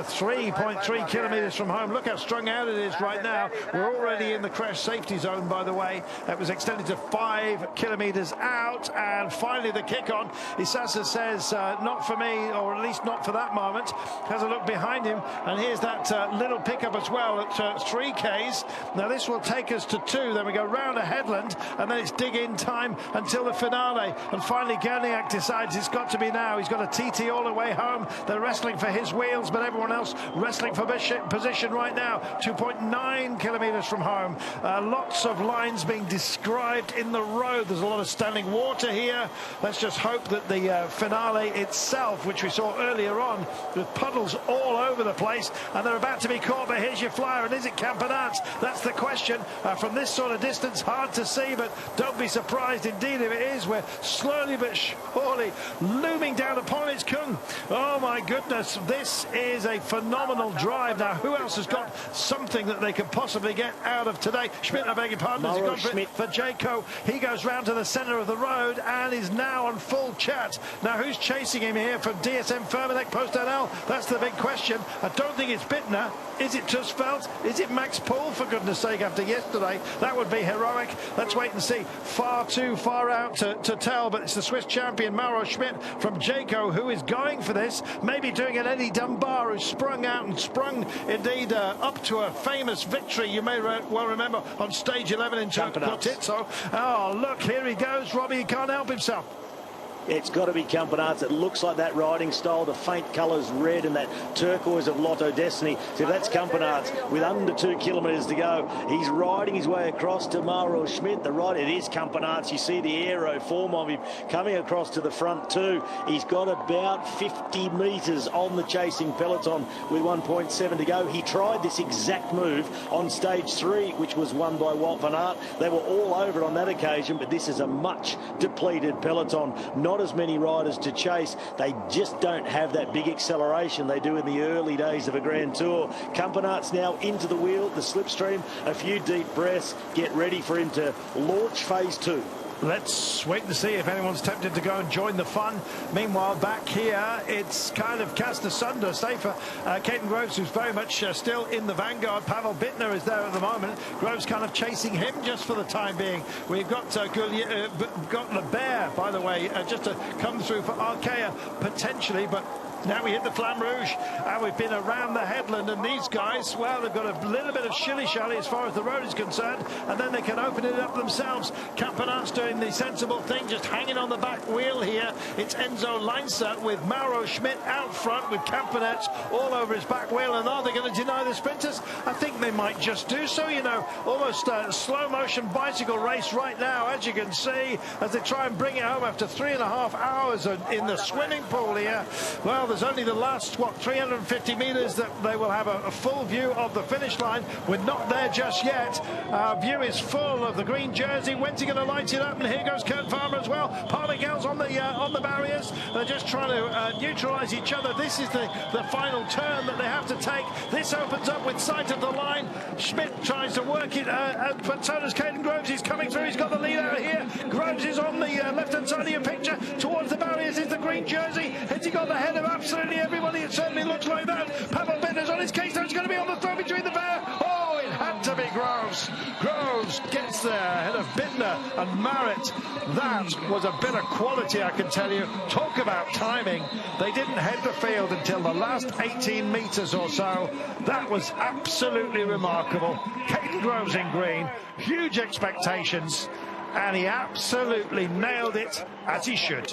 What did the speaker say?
3.3 kilometres from home. Look how strung out it is right now. We're already in the crash safety zone, by the way. That was extended to 5 kilometres out, and finally the kick on. Isasa says, not for me, or at least not for that moment. Has a look behind him, and here's that little pickup as well at 3Ks. Now this will take us to 2, then we go round a headland, and then it's dig in time until the finale. And finally Gerniak decides it's got to be now. He's got a TT all the way home. They're wrestling for his wheels, but everyone else wrestling for position right now. 2.9 kilometres from home. Lots of lines being described in the road. There's a lot of standing water here. Let's just hope that the finale itself, which we saw earlier on, with puddles all over the place, and they're about to be caught. But here's your flyer, and is it Campenaerts? That's the question. From this sort of distance, hard to see, but don't be surprised indeed if it is. We're slowly but surely looming down upon its Kung. Oh my goodness, this is a phenomenal drive. Now, who else has got something that they could possibly get out of today? Schmidt, I beg your pardon, has gone for Jaco. He goes round to the centre of the road and is now on full chat. Now, who's chasing him here from DSM Firmenich Post-NL? That's the big question. I don't think it's Bittner. Is it Tusveld? Is it Max Poole, for goodness sake, after yesterday? That would be heroic. Let's wait and see. Far too far out to tell, but it's the Swiss champion, Mauro Schmidt, from Jaco, who is going for this, maybe doing an Eddie Dunbar, who sprung out and sprung, indeed, up to a famous victory, you may well remember, on stage 11 in Cortizzo. Oh, look, here he goes, Robbie, he can't help himself. It's got to be Campenaerts. It looks like that riding style, the faint colours red and that turquoise of Lotto Destiny. So that's Campenaerts with under 2 kilometres to go. He's riding his way across to Mauro Schmidt. The right, it is Campenaerts. You see the aero form of him coming across to the front too. He's got about 50 metres on the chasing peloton with 1.7 to go. He tried this exact move on stage 3, which was won by Wout van Aert. They were all over it on that occasion, but this is a much depleted peloton. Not as many riders to chase. They just don't have that big acceleration they do in the early days of a Grand Tour. Campenaerts now into the wheel, the slipstream, a few deep breaths. Get ready for him to launch phase 2. Let's wait to see if anyone's tempted to go and join the fun. Meanwhile, back here, it's kind of cast asunder, save for Caden Groves, who's very much still in the vanguard. Pavel Bittner is there at the moment. Groves kind of chasing him just for the time being. We've got Lebert, by the way, just to come through for Arkea, potentially, but now we hit the Flamme Rouge, and we've been around the headland, and these guys, well, they've got a little bit of shilly-shally as far as the road is concerned, and then they can open it up themselves. Campenaerts doing the sensible thing, just hanging on the back wheel here. It's Enzo Leinster with Mauro Schmidt out front with Campenaerts all over his back wheel, and are they going to deny the sprinters? I think they might just do so, you know, almost a slow-motion bicycle race right now, as you can see, as they try and bring it home after 3.5 hours in the swimming pool here. Well, there's only the last, 350 metres that they will have a full view of the finish line. We're not there just yet. Our view is full of the green jersey. When's he going to light it up? And here goes Kurt Farmer as well. Parligel's on the barriers. They're just trying to neutralise each other. This is the final turn that they have to take. This opens up with sight of the line. Schmidt tries to work it, but so does Caden Groves. He's coming through. He's got the lead out here. Groves is on the left-hand side of your picture. Towards the barriers is the green jersey. Has he got the head of absolutely everybody? It certainly looks like that. Pavel Bittner's on his case. Now it's going to be on the throw between the pair. Oh, it had to be Groves. Groves gets there ahead of Bittner and Marit. That was a bit of quality, I can tell you. Talk about timing. They didn't head the field until the last 18 metres or so. That was absolutely remarkable. Caden Groves in green. Huge expectations. And he absolutely nailed it, as he should.